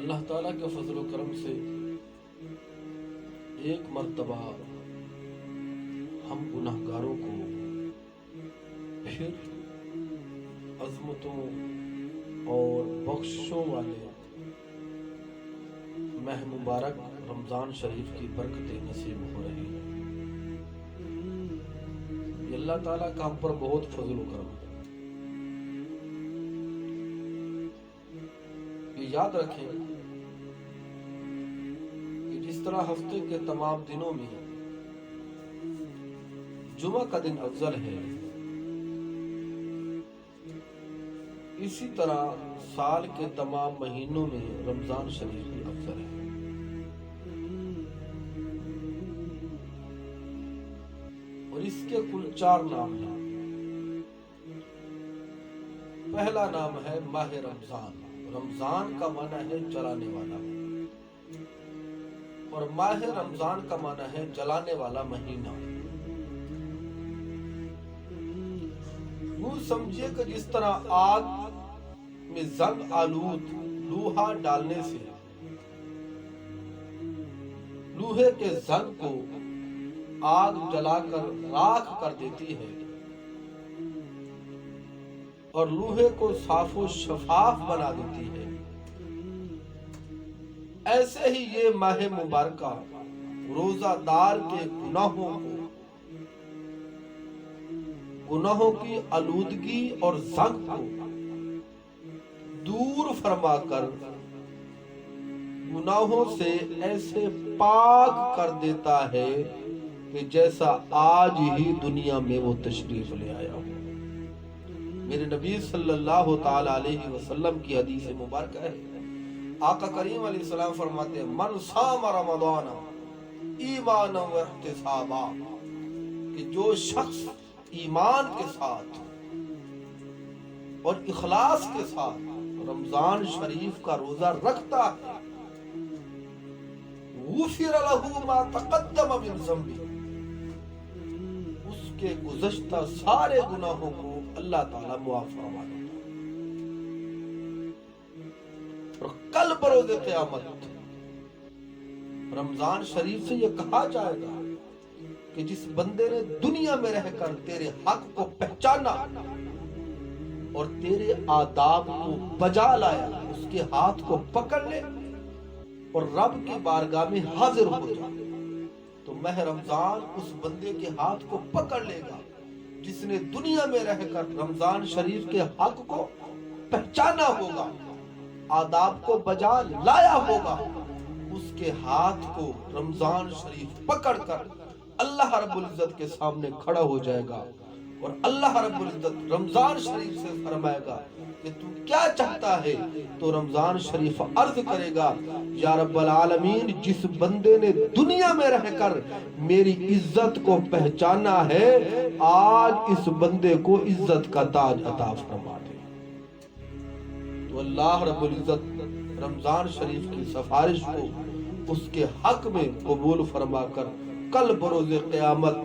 اللہ تعالیٰ کے فضل و کرم سے ایک مرتبہ ہم گناہگاروں کو پھر عظمتوں اور بخشوں والے ماہ مبارک رمضان شریف کی برکتیں نصیب ہو رہی ہیں۔ یہ اللہ تعالیٰ کا ہم پر بہت فضل و کرم ہے۔ یہ یاد رکھیں کہ جس طرح ہفتے کے تمام دنوں میں جمعہ کا دن افضل ہے، اسی طرح سال کے تمام مہینوں میں رمضان شریف بھی افضل ہے۔ اور اس کے کل 4 نام ہیں۔ پہلا نام ہے ماہ رمضان۔ رمضان کا معنی ہے جلانے والا، اور ماہ رمضان کا معنی ہے جلانے والا مہینہ۔ یوں سمجھیے کہ جس طرح آگ میں زنگ آلود لوہا ڈالنے سے لوہے کے زنگ کو آگ جلا کر راکھ کر دیتی ہے اور لوہے کو صاف و شفاف بنا دیتی ہے، ایسے ہی یہ ماہ مبارکہ روزہ دار کے گناہوں کی آلودگی اور زنگ کو دور فرما کر گناہوں سے ایسے پاک کر دیتا ہے کہ جیسا آج ہی دنیا میں وہ تشریف لے آیا ہو۔ میرے نبی صلی اللہ تعالی علیہ وسلم کی حدیث مبارکہ ہے، آقا کریم علیہ السلام فرماتے ہیں من صام رمضان ایمانا و احتسابا، کہ جو شخص ایمان کے ساتھ اور اخلاص کے ساتھ رمضان شریف کا روزہ رکھتا ہے، غفر له ما تقدم من ذنبه، اس کے گزشتہ سارے گناہوں کو اللہ تعالیٰ معاف فرما دیتا ہے۔ اور کل بروز قیامت رمضان شریف سے یہ کہا جائے گا کہ جس بندے نے دنیا میں رہ کر تیرے حق کو پہچانا اور تیرے آداب کو بجا لایا، اس کے ہاتھ کو پکڑ لے اور رب کی بارگاہ میں حاضر ہو جائے، تو ماہ رمضان اس بندے کے ہاتھ کو پکڑ لے گا جس نے دنیا میں رہ کر رمضان شریف کے حق کو پہچانا ہوگا، آداب کو بجا لایا ہوگا، اس کے ہاتھ کو رمضان شریف پکڑ کر اللہ رب العزت کے سامنے کھڑا ہو جائے گا، اور اللہ رب العزت رمضان شریف سے فرمائے گا کہ تو کیا چاہتا ہے؟ تو رمضان شریف عرض کرے گا، یا رب العالمین، جس بندے نے دنیا میں رہ کر میری عزت کو پہچانا ہے، آج اس بندے کو عزت کا تاج عطا فرما دے۔ تو اللہ رب العزت رمضان شریف کی سفارش کو اس کے حق میں قبول فرما کر کل بروز قیامت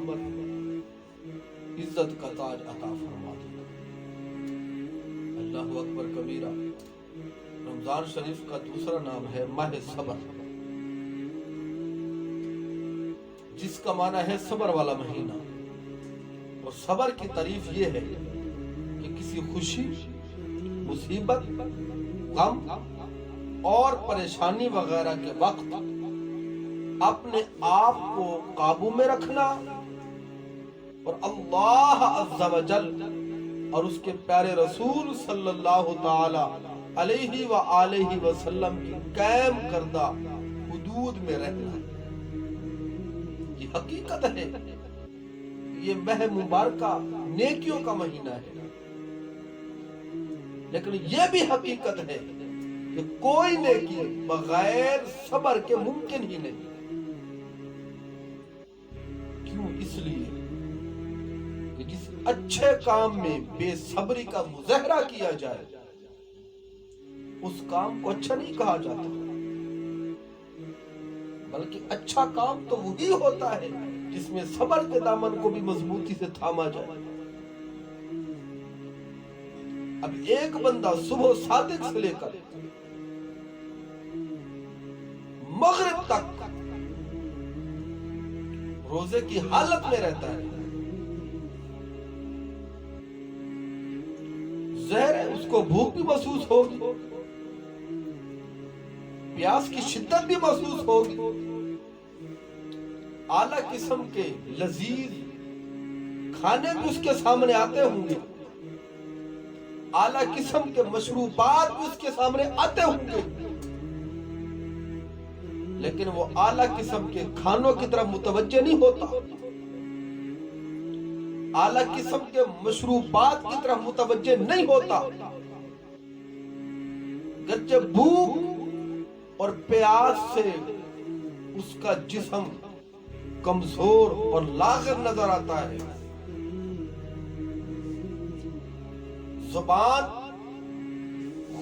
عزت کا تاج عطا فرما دے گا۔ اللہ اکبر کبیرہ۔ رمضان شریف کا دوسرا نام ہے ماہ صبر، جس کا معنی ہے صبر والا مہینہ۔ اور صبر کی تعریف یہ ہے کہ کسی خوشی، مصیبت، غم اور پریشانی وغیرہ کے وقت اپنے آپ کو قابو میں رکھنا اور اللہ عز و جل اور اس کے پیارے رسول صلی اللہ تعالی علیہ وآلہ وسلم کی قائم کردہ حدود میں رہنا۔ یہ حقیقت ہے، یہ ماہ مبارکہ نیکیوں کا مہینہ ہے، لیکن یہ بھی حقیقت ہے کہ کوئی نیکی بغیر صبر کے ممکن ہی نہیں۔ کیوں؟ اس لیے کہ جس اچھے کام میں بے صبری کا مظاہرہ کیا جائے اس کام کو اچھا نہیں کہا جاتا، بلکہ اچھا کام تو وہی ہوتا ہے جس میں صبر کے دامن کو بھی مضبوطی سے تھاما جائے۔ اب ایک بندہ صبح صادق سے لے کر مغرب تک روزے کی حالت میں رہتا ہے، ظاہر ہے اس کو بھوک بھی محسوس ہوگی، پیاس کی شدت بھی محسوس ہوگی، اعلیٰ قسم کے لذیذ کھانے بھی اس کے سامنے آتے ہوں گے، اعلیٰ قسم کے مشروبات بھی اس کے سامنے آتے ہوں گے، لیکن وہ اعلیٰ قسم کے کھانوں کی طرف متوجہ نہیں ہوتا، اعلیٰ قسم کے مشروبات کی طرف متوجہ نہیں ہوتا، گرچہ بھوک اور پیاس سے اس کا جسم کمزور اور لاغر نظر آتا ہے، زبان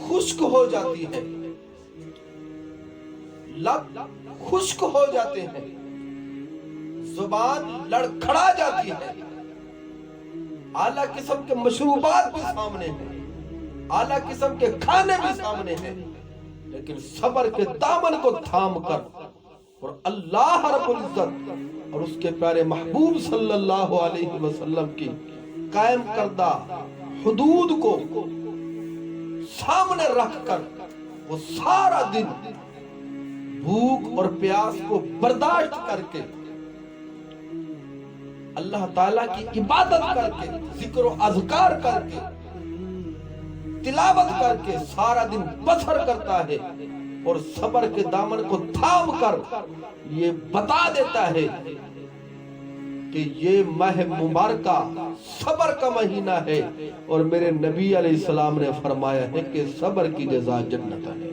خشک ہو جاتی ہے، لب خشک ہو جاتے ہیں، زبان لڑکھڑا جاتی ہے، اعلیٰ قسم کے مشروبات بھی سامنے ہیں، اعلیٰ قسم کے کھانے بھی سامنے ہیں، لیکن صبر کے دامن کو تھام کر اور اللہ رب العزت اور اس کے پیارے محبوب صلی اللہ علیہ وسلم کی قائم کردہ حدود کو سامنے رکھ کر وہ سارا دن بھوک اور پیاس کو برداشت کر کے اللہ تعالیٰ کی عبادت کر کے ذکر و اذکار کر کے تلاوت کر کے سارا دن بسر کرتا ہے، اور صبر کے دامن کو تھام کر یہ بتا دیتا ہے کہ یہ ماہ مبارکہ صبر کا مہینہ ہے، اور میرے نبی علیہ السلام نے فرمایا ہے کہ صبر کی جزا جنت ہے۔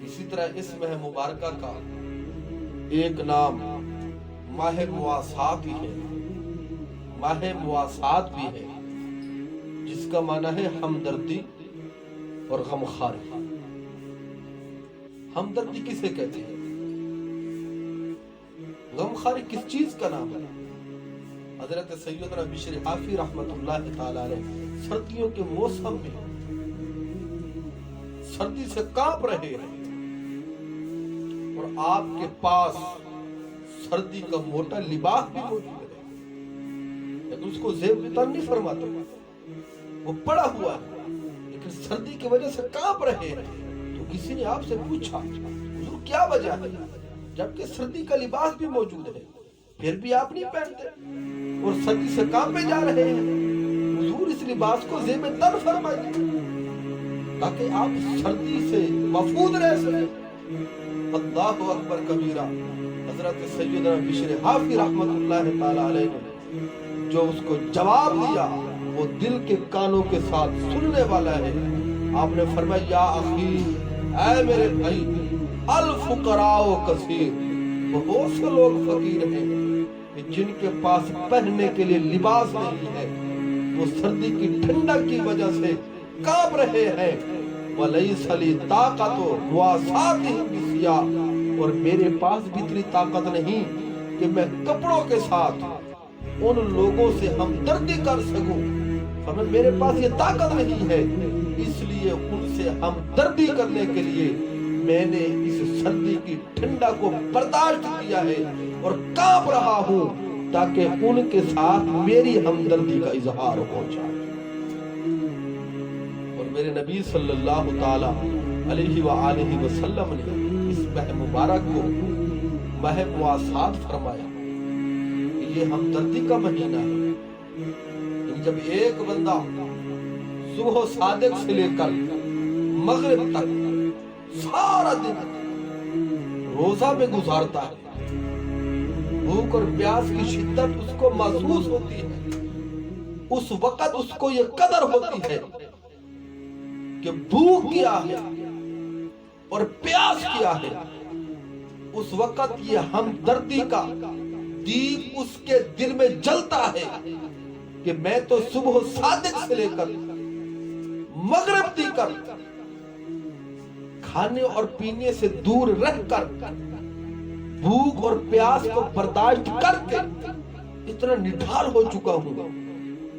اسی طرح اس ماہ مبارکہ کا ایک نام ماہ مواسات بھی ہے، ماہ مواسات بھی ہے، جس کا معنی ہے ہمدردی اور غمخواری۔ ہمدردی کسے کہتے ہیں؟ غمخواری کس چیز کا نام ہے؟ حضرت سیدنا بشر حافی رحمت اللہ تعالی علیہ سردیوں کے موسم میں سردی سے کانپ رہے ہیں، اور آپ کے پاس سردی کا موٹا لباس بھی موجود ہے، لیکن اس کو زیب تن نہیں فرماتے، وہ پڑا ہوا ہے، لیکن سردی کی وجہ سے کانپ رہے ہیں۔ تو کسی نے آپ سے پوچھا حضور کیا وجہ ہے، جبکہ سردی کا لباس بھی موجود ہے پھر بھی آپ نہیں پہنتے اور سردی سے کانپے جا رہے ہیں؟ حضور اس لباس کو زیب تن فرمائیے تاکہ آپ سردی سے محفوظ رہ سکیں۔ اللہ اکبر کبیرہ۔ حضرت سیدنا بشر حافی رحمت اللہ تعالی علیہ نے جو اس کو جواب دیا وہ دل کے کانوں کے ساتھ سننے والا ہے۔ آپ نے فرمایا یا اخی، اے میرے بھائی، الفقراء کثیر، بہت سے لوگ فقیر ہیں کہ جن کے پاس پہننے کے لیے لباس نہیں ہے، وہ سردی کی ٹھنڈک کی وجہ سے کانپ رہے ہیں۔ وَلَيْسَ لِي طَاقَةُ مُوَاسَاتِهِمْ بِالثِّيَابِ، اور میرے پاس بھی اتنی طاقت نہیں کہ میں کپڑوں کے ساتھ ان لوگوں سے ہمدردی کر سکوں، ہمیں میرے پاس یہ طاقت نہیں ہے، اس لیے ان سے ہمدردی کرنے کے لیے میں نے اس سردی کی ٹھنڈا کو برداشت کیا ہے اور کانپ رہا ہوں تاکہ ان کے ساتھ میری ہمدردی کا اظہار ہو جائے۔ اور میرے نبی صلی اللہ تعالی علیہ وآلہ وسلم نے اس ماہ مبارک کو ماہ مواسات فرمایا کہ یہ ہمدردی کا مہینہ ہے۔ جب ایک بندہ صبح و صادق سے لے کر مغرب تک سارا دن روزہ میں گزارتا ہے، بھوک اور پیاس کی شدت اس کو محسوس ہوتی ہے، اس وقت اس کو یہ قدر ہوتی ہے کہ بھوک کیا ہے اور پیاس کیا ہے، اس وقت یہ ہمدردی کا دیپ اس کے دل میں جلتا ہے کہ میں تو صبح صادق سے لے کر مغرب تک کھانے اور پینے سے دور رہ کر بھوک اور پیاس کو برداشت کر کے اتنا نڈھال ہو چکا ہوں،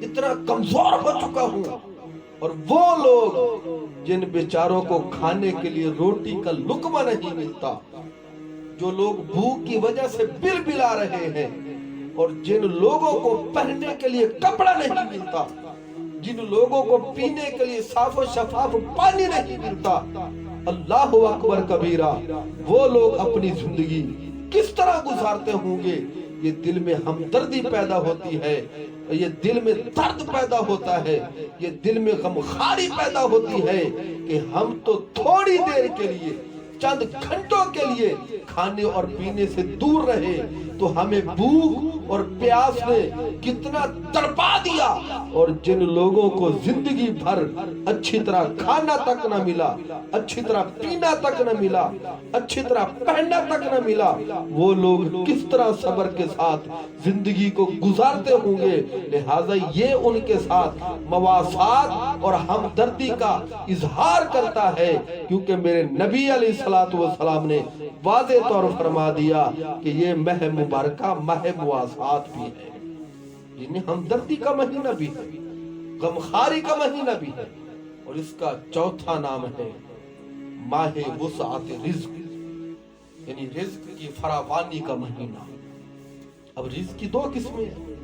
اتنا کمزور ہو چکا ہوں اور وہ لوگ جن بیچاروں کو کھانے کے لیے روٹی کا لقمہ نہیں ملتا، جو لوگ بھوک کی وجہ سے بل بلا رہے ہیں، اور جن لوگوں کو پہننے کے لیے کپڑا نہیں ملتا، جن لوگوں کو پینے کے لیے صاف و شفاف پانی نہیں ملتا، اللہ اکبر کبیرہ، وہ لوگ اپنی زندگی کس طرح گزارتے ہوں گے؟ یہ دل میں ہمدردی پیدا ہوتی ہے، یہ دل میں درد پیدا ہوتا ہے، یہ دل میں غمخاری پیدا ہوتی ہے کہ ہم تو تھوڑی دیر کے لیے، چند گھنٹوں کے لیے کھانے اور پینے سے دور رہے تو ہمیں بھوک اور پیاس نے کتنا تڑپا دیا، اور جن لوگوں کو زندگی بھر اچھی طرح کھانا تک نہ ملا، اچھی طرح پینا تک نہ ملا، اچھی طرح پہننا تک نہ ملا، وہ لوگ کس طرح صبر کے ساتھ زندگی کو گزارتے ہوں گے؟ لہٰذا یہ ان کے ساتھ مواسات اور ہمدردی کا اظہار کرتا ہے، کیونکہ میرے نبی علیہ السلام نے واضح طور پر فرما دیا کہ یہ ماہ مبارکہ ماہ مواسات بھی ہے، یعنی ہمدردی کا مہینہ بھی ہے، غمخاری کا مہینہ بھی ہے، اور اس کا چوتھا نام ہے ماہ وسعت رزق، یعنی رزق کی فراوانی کا مہینہ۔ اب رزق کی دو قسمیں ہیں،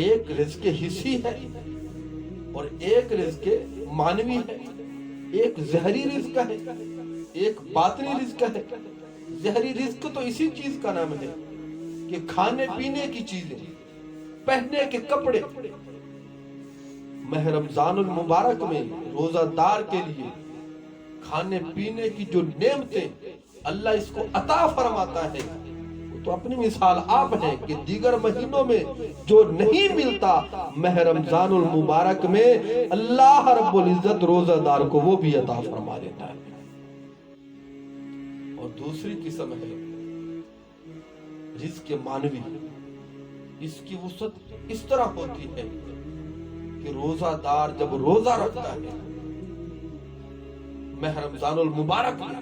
ایک رزق حسی ہے اور ایک رزق معنوی ہے، ایک ظاہری رزق ہے، ایک باطنی رزق ہے۔ ظاہری رزق تو اسی چیز کا نام ہے کہ کھانے پینے کی چیزیں، پہننے کے کپڑے۔ ماہ رمضان المبارک میں روزہ دار کے لیے کھانے پینے کی جو نعمتیں اللہ اس کو عطا فرماتا ہے، وہ تو اپنی مثال آپ ہے کہ دیگر مہینوں میں جو نہیں ملتا، ماہ رمضان المبارک میں اللہ رب العزت روزہ دار کو وہ بھی عطا فرما دیتا ہے۔ اور دوسری قسم ہے رزق معنوی، اس کی وسعت اس طرح ہوتی ہے کہ روزہ دار جب روزہ رکھتا ہے ماہ رمضان المبارک میں،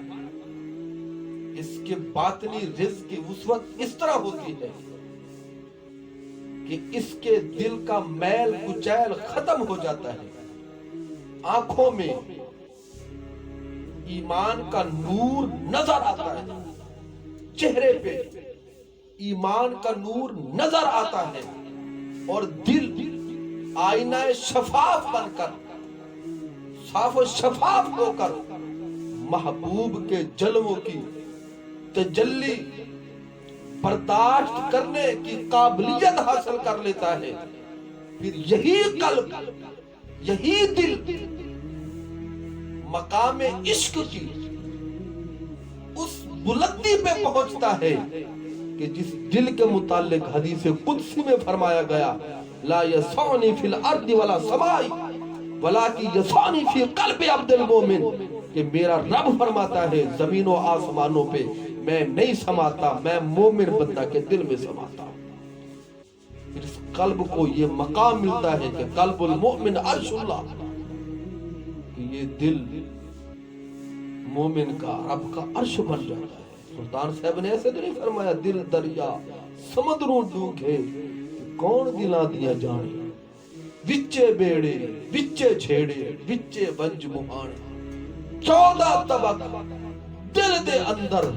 اس کے باطنی رزق کی وسعت اس طرح ہوتی ہے کہ اس کے دل کا میل کچیل ختم ہو جاتا ہے، آنکھوں میں ایمان کا نور نظر آتا ہے، چہرے پہ ایمان کا نور نظر آتا ہے، اور دل آئینہ شفاف بن کر، صاف و شفاف ہو کر محبوب کے جلووں کی تجلی برداشت کرنے کی قابلیت حاصل کر لیتا ہے۔ پھر یہی قلب، یہی دل مقام عشق کی اس بلندی پہ پہنچتا ہے کہ جس دل کے متعلق حدیث قدسی میں فرمایا گیا، لا یسعنی فی الارض ولا سمائی ولکن یسعنی فی قلب عبد المومن، کہ میرا رب فرماتا ہے زمین و آسمانوں پہ میں نہیں سماتا، میں مومن بندہ کے دل میں سماتا ہوں۔ پھر اس قلب کو یہ مقام ملتا ہے کہ قلب المؤمن عرش اللہ، کہ یہ دل مومن کا رب کا عرش بن جاتا ہے۔ سلطان صاحب نے ایسے تو نہیں فرمایا دل دریا سمندروں ڈوکھے کون دلاں دیا جانے، وچے بیڑے وچے چھیڑے وچے بنج مہانے، 14 طبق دل دے اندر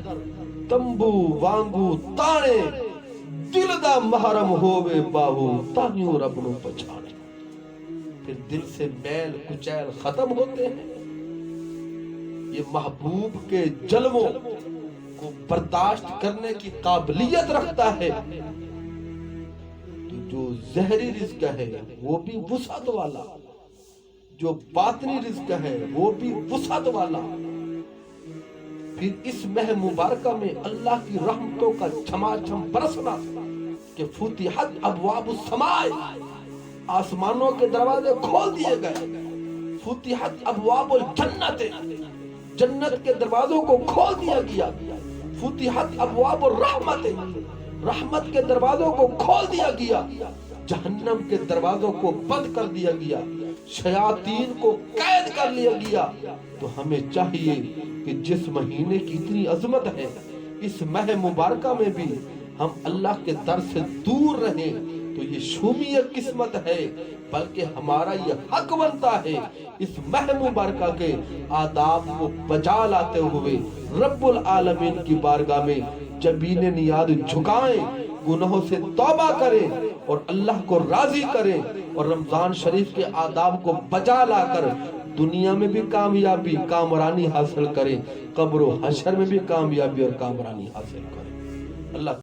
تمبو وانگو تانے، دل دا محرم ہووے باہو تانیوں رب نو پچھانے۔ پھر دل سے میل کچیل ختم ہوتے ہیں، یہ محبوب کے جلووں کو برداشت کرنے کی قابلیت رکھتا ہے۔ تو جو ظاہری رزق ہے وہ بھی وسعت والا، جو باطنی رزق ہے وہ بھی وسعت والا۔ پھر اس ماہ مبارکہ میں اللہ کی رحمتوں کا چھماچھم برسنا کہ فتحت ابواب السماء، آسمانوں کے دروازے کھول دیے گئے، فتحت ابواب الجنت، جنت کے دروازوں کو کھول دیا گیا، فتحت ابواب الرحمت، رحمت کے دروازوں کو کھول دیا گیا، جہنم کے دروازوں کو بند کر دیا گیا، شیاطین کو قید کر لیا گیا۔ تو ہمیں چاہیے کہ جس مہینے کی اتنی عظمت ہے، اس ماہ مبارکہ میں بھی ہم اللہ کے در سے دور رہیں۔ تو یہ شومیہ قسمت ہے بلکہ ہمارا یہ حق بنتا ہے اس ماہ مبارکہ کے آداب کو بجا لاتے ہوئے رب العالمین کی بارگاہ میں جبین نیاد جھکائیں، گناہوں سے توبہ کریں اور اللہ کو راضی کریں، اور رمضان شریف کے آداب کو بجا لا کر دنیا میں بھی کامیابی کامرانی حاصل کریں، قبر و حشر میں بھی کامیابی اور کامرانی حاصل کریں۔ اللہ